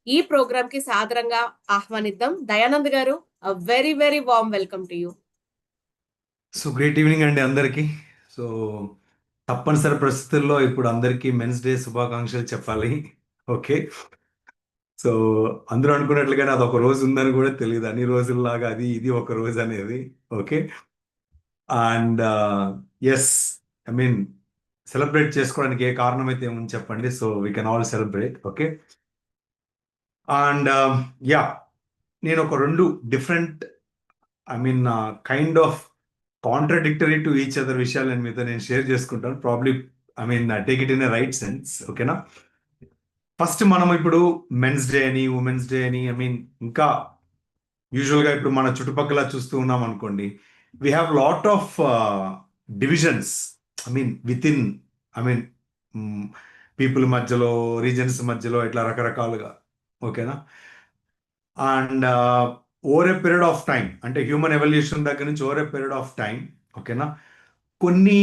ఈ ప్రోగ్రామ్ కి సాదరంగా ఆహ్వానిద్దాం. దయానంద్ గారు, very very warm welcome to you. So great evening అండి అందరికీ. సో తప్పనిసరి పరిస్థితుల్లో ఇప్పుడు అందరికీ మెన్స్ డే శుభాకాంక్షలు చెప్పాలి. ఓకే. సో అందరూ అనుకున్నట్లుగానే అది ఒక రోజు ఉందని కూడా తెలియదు, అన్ని రోజుల్లాగా అది ఇది ఒక రోజు అనేది. Okay. And yes, I mean celebrate చేసుకోవడానికి ఏ కారణం అయితే ఏముంది చెప్పండి. So we can all celebrate. Okay. And ya, నేను ఒక రెండు different, I mean kind of contradictory to each other విషయాలు నేను షేర్ చేసుకుంటాను. Probably, I mean take it in a right sense. ఓకేనా. ఫస్ట్ మనం ఇప్పుడు మెన్స్ డే అని, ఉమెన్స్ డే అని, ఐ మీన్ ఇంకా యూజువల్గా ఇప్పుడు మన చుట్టుపక్కల చూస్తూ ఉన్నాం అనుకోండి, we have lot of divisions, I mean with in, I mean people మధ్యలో, రీజన్స్ మధ్యలో, ఇట్లా రకరకాలుగా. ఓకేనా. And over a period of time, అంటే హ్యూమన్ ఎవల్యూషన్ దగ్గర నుంచి over a period of time, ఓకేనా, కొన్ని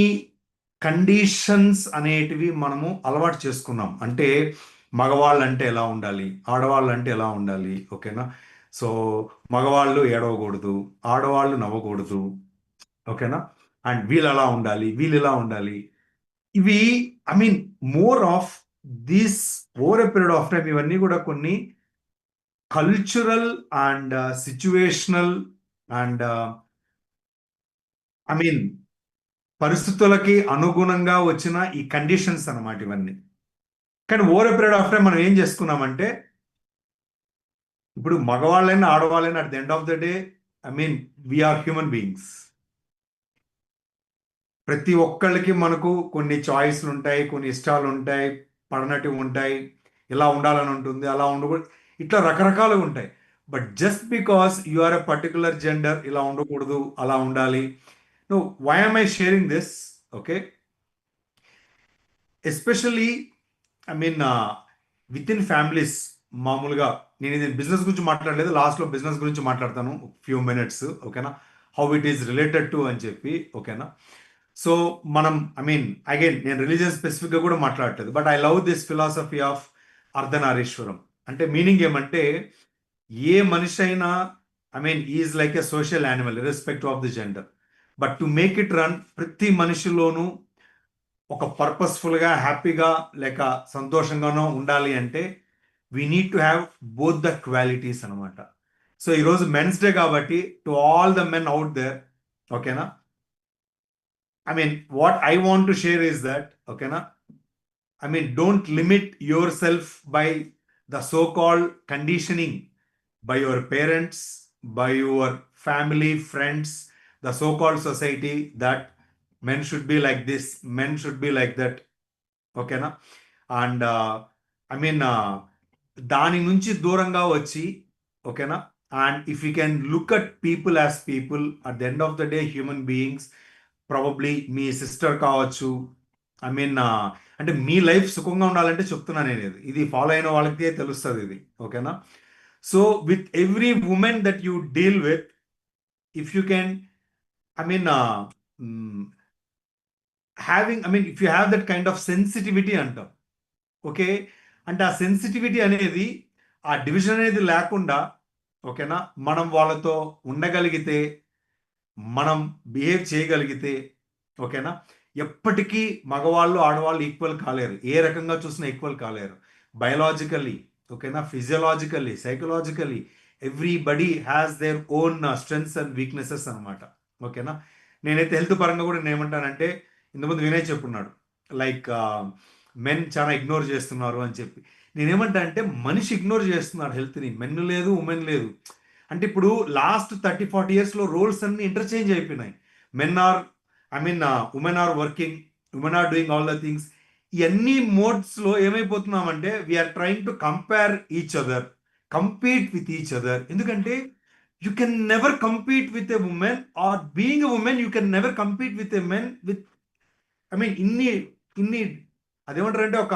కండిషన్స్ అనేటివి మనము అలవాటు చేసుకున్నాం. అంటే మగవాళ్ళు అంటే ఎలా ఉండాలి, ఆడవాళ్ళు అంటే ఎలా ఉండాలి. ఓకేనా. సో మగవాళ్ళు ఏడవకూడదు, ఆడవాళ్ళు నవ్వకూడదు. ఓకేనా. అండ్ వీళ్ళు అలా ఉండాలి, వీళ్ళు ఇలా ఉండాలి. ఇవి, I mean more of this over a period of time, ఇవన్నీ కూడా కొన్ని cultural and situational and, I mean పరిస్థితులకి అనుగుణంగా వచ్చిన ఈ కండిషన్స్ అన్నమాట ఇవన్నీ. కానీ over a period of time మనం ఏం చేసుకున్నామంటే, ఇప్పుడు మగవాళ్ళైనా ఆడవాళ్ళైనా at the end of the day, I mean we are human beings. ప్రతి ఒక్కళ్ళకి మనకు కొన్ని చాయిస్లు ఉంటాయి, కొన్ని ఇష్టాలు ఉంటాయి, పడనటివి ఉంటాయి, ఇలా ఉండాలని ఉంటుంది, అలా ఉండకూడదు, ఇట్లా రకరకాలుగా ఉంటాయి. But just because you are a particular gender, ఇలా ఉండకూడదు, అలా ఉండాలి. No, why am I sharing this? Okay. Especially, I mean within families. మామూలుగా నేను ఇది బిజినెస్ గురించి మాట్లాడలేదు, లాస్ట్లో బిజినెస్ గురించి మాట్లాడతాను ఫ్యూ మినిట్స్. ఓకేనా. How it is related to అని చెప్పి. ఓకేనా. సో మనం, ఐ మీన్ అగైన్ నేను రిలీజియన్ స్పెసిఫిక్గా కూడా మాట్లాడలేదు, but I love this philosophy of Ardhanarishvaram. అంటే మీనింగ్ ఏమంటే, ఏ మనిషి అయినా, I mean is like a social animal irrespective of the gender. But to make it run, ప్రతి మనిషిలోనూ ఒక పర్పస్ఫుల్గా, హ్యాపీగా లేక సంతోషంగానో ఉండాలి అంటే we need to have both the qualities అనమాట. సో ఈరోజు మెన్స్ డే కాబట్టి to all the men out there, ఓకేనా, I mean what I want to share is that, ఓకేనా, I mean don't limit yourself by the so called conditioning by your parents, by your family, friends, the so called society, that men should be like this, men should be like that. ఓకేనా. And I mean దాని నుంచి దూరంగా వచ్చి, ఓకేనా, and if you can look at people as people, at the end of the day human beings. Probably me sister కావచ్చు, I mean అంటే మీ life సుఖంగా ఉండాలంటే చెప్తున్నాను నేను, ఇది ఫాలో అయిన వాళ్ళకి తెలుస్తుంది ఇది. ఓకేనా. So with every women that you deal with, if you can, I mean having, I mean if you have that kind of sensitivity అంటాం. ఓకే. అంటే ఆ సెన్సిటివిటీ అనేది, ఆ డివిజన్ అనేది లేకుండా, ఓకేనా, మనం వాళ్ళతో ఉండగలిగితే, మనం బిహేవ్ చేయగలిగితే, ఓకేనా, ఎప్పటికీ మగవాళ్ళు ఆడవాళ్ళు ఈక్వల్ కాలేరు, ఏ రకంగా చూసినా ఈక్వల్ కాలేరు. బయలాజికల్లీ, ఓకేనా, physiologically, psychologically, everybody has their own strengths and weaknesses అనమాట. ఓకేనా. నేనైతే హెల్త్ పరంగా కూడా నేను ఏమంటానంటే, ఇంతకుముందు వినయ్ చెప్పున్నాడు, లైక్ మెన్ చాలా ఇగ్నోర్ చేస్తున్నారు అని చెప్పి. నేనేమంటా అంటే, మనిషి ఇగ్నోర్ చేస్తున్నాడు హెల్త్ని, మెన్ లేదు, ఉమెన్ లేదు. అంటే ఇప్పుడు లాస్ట్ 30-40 ఇయర్స్లో రోల్స్ అన్ని ఇంటర్చేంజ్ అయిపోయినాయి. Men are, I mean women are working, women are doing all the things. ఇవన్నీ మోడ్స్లో ఏమైపోతున్నామంటే, we are trying to compare each other, compete with each other. ఎందుకంటే you can never compete with a women, or being a women you can never compete with a men with, I mean ఇన్ని ఇన్ని అదేమంటారంటే ఒక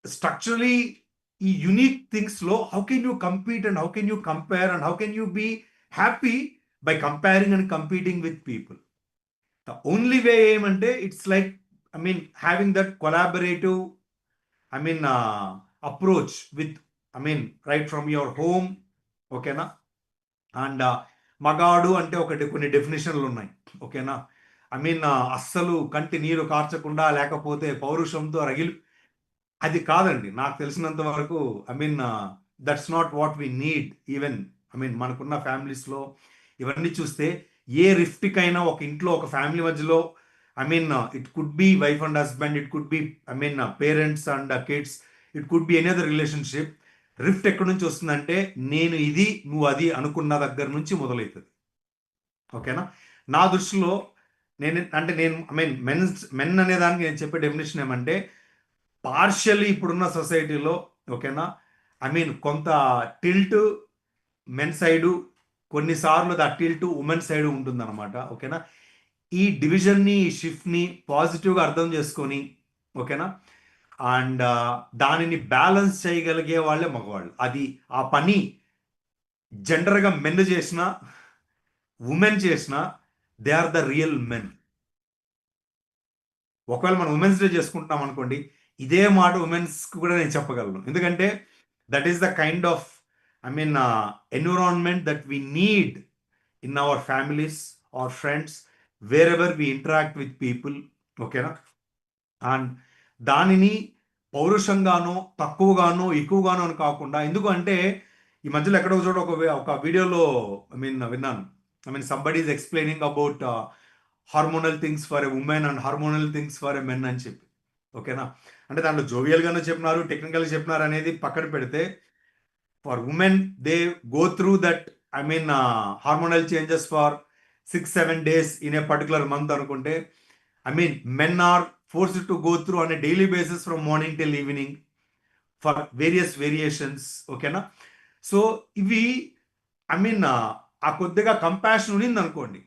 structurally ఈ unique థింగ్స్లో how can you compete and how can you compare and how can you be happy by comparing and competing with people. The only way ఏమంటే, it's like, I mean having that collaborative, I mean approach with right from your home. ఓకేనా. And మగాడు అంటే కొన్ని డెఫినేషన్లు ఉన్నాయి. ఓకేనా. అస్సలు కంటి నీరు కార్చకుండా లేకపోతే పౌరుషంతో రగిలి, అది కాదండి నాకు తెలిసినంత వరకు. That's not what we need. Even మనకున్న ఫ్యామిలీస్లో ఇవన్నీ చూస్తే ఏ రిఫ్ట్కైనా ఒక ఇంట్లో ఒక ఫ్యామిలీ మధ్యలో it could be wife and husband, it could be parents and kids, it could be any other relationship. Rift ఎక్కడి నుంచి వస్తుందంటే నేను ఇది నువ్వు అది అనుకున్న దగ్గర నుంచి మొదలవుతుంది. ఓకేనా. నా దృష్టిలో నేను మెన్ అనే దానికి నేను చెప్పే డెఫినేషన్ ఏమంటే పార్షియల్లీ ఇప్పుడున్న సొసైటీలో, ఓకేనా, కొంత టిల్ట్ మెన్ సైడు, కొన్నిసార్లు ద టిల్ట్ ఉమెన్ సైడ్ ఉంటుందన్నమాట. ఓకేనా. ఈ డివిజన్ని, ఈ షిఫ్ట్ని పాజిటివ్గా అర్థం చేసుకొని, ఓకేనా, అండ్ దానిని బ్యాలెన్స్ చేయగలిగే వాళ్ళే మగవాళ్ళు. అది ఆ పని జనరల్గా మెన్ చేసిన, ఉమెన్ చేసిన, they are the real men. ఒకవేళ మనం ఉమెన్స్ డే చేసుకుంటాం అనుకోండి, ఇదే మాట ఉమెన్స్కి కూడా నేను చెప్పగలను. ఎందుకంటే that is the kind of environment that we need in our families or friends, wherever we interact with people. ఓకేనా. అండ్ దానిని పౌరుషంగానో తక్కువగానో ఎక్కువగానో అని కాకుండా, ఎందుకు అంటే ఈ మధ్యలో ఎక్కడో చోట ఒక వీడియోలో విన్నాను. Somebody is explaining about hormonal things for a women and hormonal things for a men అని చెప్పి. ఓకేనా. అంటే దాంట్లో జోవియల్గానే చెప్పినారు, టెక్నికల్గా చెప్పినారు అనేది పక్కన పెడితే, for women they go through that hormonal changes for 6-7 days in a particular month అనుకుంటే, men are forced to go through on a daily basis from morning till evening for various variations. ఓకేనా. So ఇవి ఆ కొద్దిగా compassion ఉన్నింది అనుకోండి,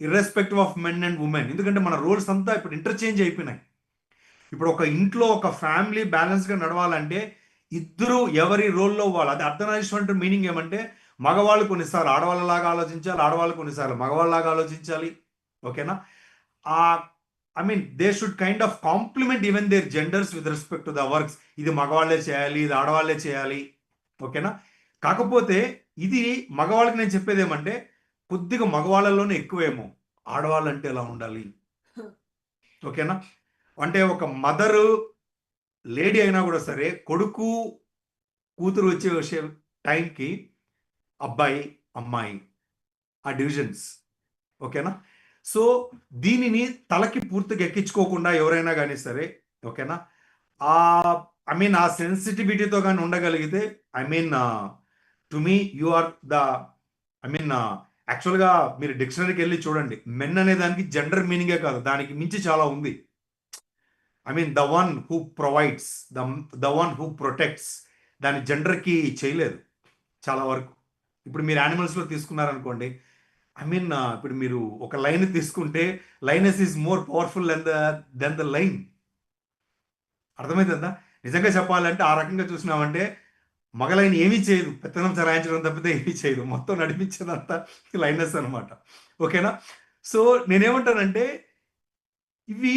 irrespective of men and women. ఎందుకంటే మన roles అంతా ఇప్పుడు ఇంటర్చేంజ్ అయిపోయినాయి. ఇప్పుడు ఒక ఇంట్లో ఒక ఫ్యామిలీ బ్యాలెన్స్గా నడవాలంటే ఇద్దరు ఎవరి రోల్లో వాళ్ళు, అది అర్ధనారీశ్వరంటే మీనింగ్ ఏమంటే మగవాళ్ళు కొన్నిసార్లు ఆడవాళ్ళలాగా ఆలోచించాలి, ఆడవాళ్ళు కొన్నిసార్లు మగవాళ్ళలాగా ఆలోచించాలి. ఓకేనా. They should kind of compliment even their genders with respect to the works. ఇది మగవాళ్ళే చేయాలి, ఇది ఆడవాళ్ళే చేయాలి. ఓకేనా. కాకపోతే ఇది మగవాళ్ళకి నేను చెప్పేది ఏమంటే కొద్దిగా మగవాళ్ళలోనే ఎక్కువేమో ఆడవాళ్ళంటే ఎలా ఉండాలి. ఓకేనా. అంటే ఒక మదరు లేడీ అయినా కూడా సరే, కొడుకు కూతురు వచ్చే టైంకి అబ్బాయి అమ్మాయి ఆ డివిజన్స్. ఓకేనా. సో దీనిని తలకి పూర్తిగా ఎక్కించుకోకుండా ఎవరైనా కానీ సరే, ఓకేనా, ఆ సెన్సిటివిటీతో కానీ ఉండగలిగితే, to me you are the యాక్చువల్గా మీరు డిక్షనరీకి వెళ్ళి చూడండి, మెన్ అనే దానికి జెండర్ మీనింగే కాదు, దానికి మించి చాలా ఉంది. The one who provides, the one who protects, దాని జెండర్కి చేయలేదు చాలా వరకు. ఇప్పుడు మీరు యానిమల్స్లో తీసుకున్నారనుకోండి, ఇప్పుడు మీరు ఒక లైన్ తీసుకుంటే lines is more powerful than the line. అర్థమవుతుందా. నిజంగా చెప్పాలంటే ఆ రకంగా చూసినామంటే మగలైన్ ఏమీ చేయదు, పెత్తనం చరాయించడం తప్పితే ఏమీ చేయదు, మొత్తం నడిపించేదంతా లైనెస్ అనమాట. ఓకేనా. సో నేనేమంటానంటే ఇవి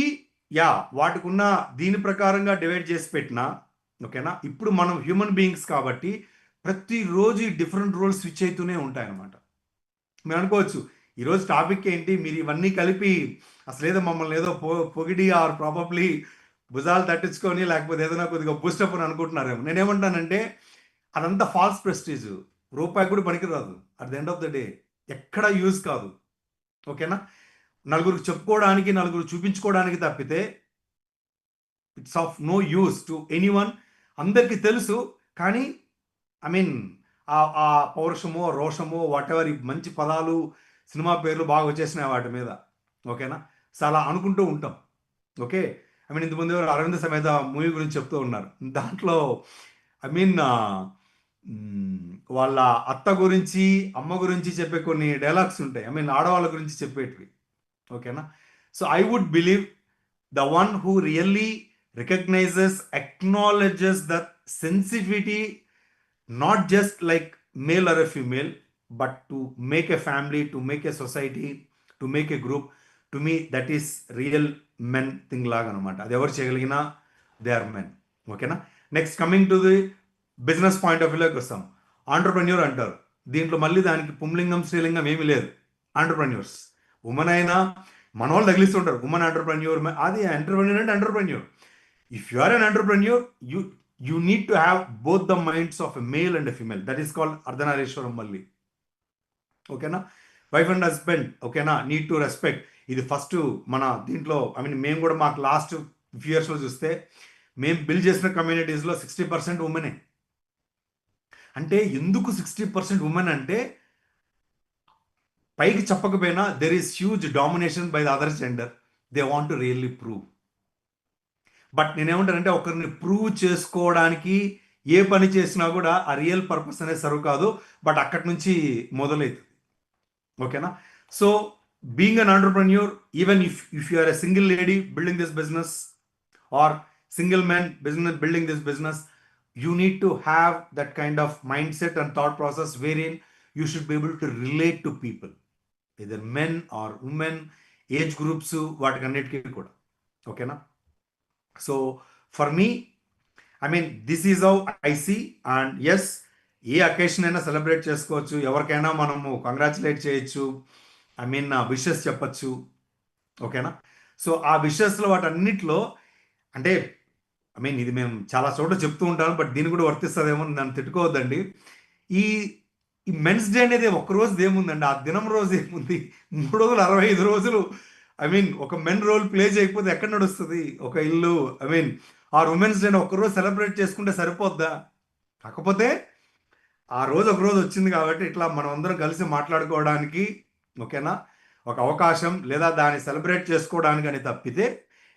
వాటికున్న దీని ప్రకారంగా డివైడ్ చేసి పెట్టినా, ఓకేనా, ఇప్పుడు మనం హ్యూమన్ బీయింగ్స్ కాబట్టి ప్రతిరోజు డిఫరెంట్ రోల్స్ స్విచ్ అవుతూనే ఉంటాయన్నమాట. మీరు అనుకోవచ్చు ఈరోజు టాపిక్ ఏంటి, మీరు ఇవన్నీ కలిపి అసలు ఏదో మమ్మల్ని ఏదో పొగిడి ఆర్ ప్రాబబ్లీ భుజాలు తట్టించుకొని లేకపోతే ఏదైనా కొద్దిగా బూస్టప్ అని అనుకుంటున్నారేమో. నేనేమంటానంటే అదంతా ఫాల్స్ ప్రెస్టీజ్, రూపాయి కూడా పనికిరాదు. At the end of the day ఎక్కడ యూజ్ కాదు. ఓకేనా. నలుగురికి చెప్పుకోవడానికి, నలుగురు చూపించుకోవడానికి తప్పితే it's of no use to anyone. అందరికీ తెలుసు, కానీ ఆ పౌరుషమో రోషమో వాట్ ఎవర్, మంచి పదాలు సినిమా పేర్లు బాగా వచ్చేసినాయి వాటి మీద. ఓకేనా. సో అలా అనుకుంటూ ఉంటాం. ఓకే. ఇంతకుముందు అరవింద సమేత మూవీ గురించి చెప్తూ ఉన్నారు. దాంట్లో వాళ్ళ అత్త గురించి అమ్మ గురించి చెప్పే కొన్ని డైలాగ్స్ ఉంటాయి, ఆడవాళ్ళ గురించి చెప్పేటివి. ఓకేనా. So I would believe the one who really recognizes, acknowledges the sensitivity, not just like male or a female, but to make a family, to make a society, to make a group. To me that is real men thing లాగా అనమాట. అది ఎవరు చేయగలిగినా they are men. ఓకేనా. Next coming to the business point of వ్యూలోకి వస్తాం. Entrepreneur అంటారు. దీంట్లో మళ్ళీ దానికి పుంలింగం స్త్రీలింగం ఏమీ లేదు. ఆంటర్ప్రెన్యూర్స్ ఉమెన్ అయినా మన వాళ్ళు తగిలిస్తుంటారు ఉమెన్ ఆంటర్ప్రెన్యూర్, అది ఎంటర్ప్రెన్యూర్ అంటే entrepreneur. If you are an entrepreneur, you need to have both the minds of a male and a female. That is called Ardhanarishvaram మళ్ళీ. ఓకేనా? వైఫ్ అండ్ హస్బెండ్, ఓకేనా, నీడ్ టు రెస్పెక్ట్. ఇది first మన దీంట్లో మేము కూడా మాకు లాస్ట్ ఫ్యూ ఇయర్స్లో చూస్తే మేము బిల్డ్ చేసిన కమ్యూనిటీస్లో 60% ఉమెనే. అంటే ఎందుకు 60% ఉమెన్ అంటే పైకి చెప్పకపోయినా there is huge domination by the other gender. They want to really prove. But నేనేమంటానంటే ఒకరిని ప్రూవ్ చేసుకోవడానికి ఏ పని చేసినా కూడా ఆ రియల్ పర్పస్ అనేది సర్వ్ కాదు, బట్ అక్కడి నుంచి మొదలవుతుంది. ఓకేనా? So being an entrepreneur, even if you are a single lady building this business or single man business building this business, you need to have that kind of mindset and thought process wherein you should be able to relate to people, either men or women, age groups, వాటికన్నిటికీ కూడా. ఓకేనా? So for me, this is how I see. And yes, ఏ occasion అయినా celebrate చేసుకోవచ్చు, ఎవరికైనా మనము congratulate చేయొచ్చు, wishes చెప్పచ్చు. ఓకేనా? సో ఆ విషెస్లో వాటన్నిటిలో అంటే ఇది మేము చాలా చోట్ల చెప్తూ ఉంటాను, బట్ దీన్ని కూడా వర్తిస్తుందేమో, నన్ను తిట్టుకోవద్దండి. ఈ ఈ మెన్స్ డే అనేది ఒక్క రోజు ఏముందండి, ఆ దినం రోజు ఏముంది, 365 రోజులు ఒక మెన్ రోల్ ప్లే చేయకపోతే ఎక్కడ నడుస్తుంది ఒక ఇల్లు? ఆ ఉమెన్స్ డే ఒక్కరోజు సెలబ్రేట్ చేసుకుంటే సరిపోద్దా? కాకపోతే ఆ రోజు ఒక రోజు వచ్చింది కాబట్టి ఇట్లా మనం అందరం కలిసి మాట్లాడుకోవడానికి, ఓకేనా, ఒక అవకాశం, లేదా దాన్ని సెలబ్రేట్ చేసుకోవడానికి అని తప్పితే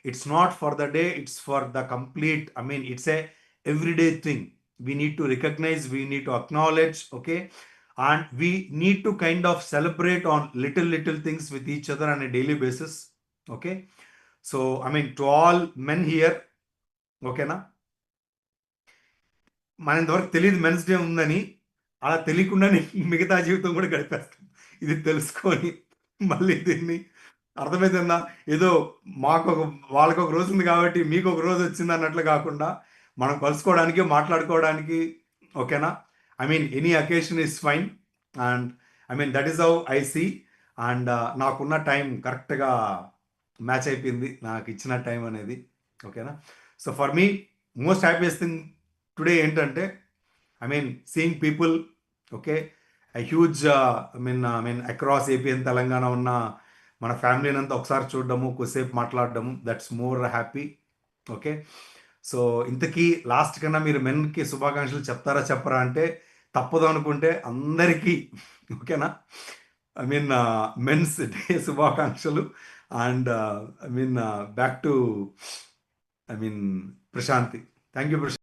it's not for the day, it's for the complete, it's a everyday thing. We need to recognise, we need to acknowledge, okay, and we need to kind of celebrate on little things with each other on a daily basis. Okay, so to all men here, okay na, మన ఇంతవరకు తెలియదు men's day ఉందని, అలా తెలియకుండానే మిగతా జీవితం కూడా గడిపేస్తాం. ఇది తెలుసుకొని మళ్ళీ దీన్ని అర్థమైందన్నా, ఏదో మాకు వాళ్ళకి ఒక రోజు ఉంది కాబట్టి మీకు ఒక రోజు వచ్చింది అన్నట్లు కాకుండా మనం కలుసుకోవడానికి, మాట్లాడుకోవడానికి, ఓకేనా, any occasion is fine. And that is how I see. And నాకున్న టైం కరెక్ట్గా మ్యాచ్ అయిపోయింది, నాకు ఇచ్చిన టైం అనేది. ఓకేనా? So for me most happiest thing today ఏంటంటే seeing people, okay, I huge across AP and Telangana ఉన్న మన ఫ్యామిలీని అంతా ఒకసారి చూడడము, కొద్దిసేపు మాట్లాడడము, that's more happy. Okay, so ఇంతకీ లాస్ట్ కన్నా మీరు మెన్కి శుభాకాంక్షలు చెప్తారా చెప్పరా అంటే తప్పదు అనుకుంటే అందరికీ, ఓకేనా, మెన్స్ డే శుభాకాంక్షలు. And back to Prashanthi. Thank you Prashanth.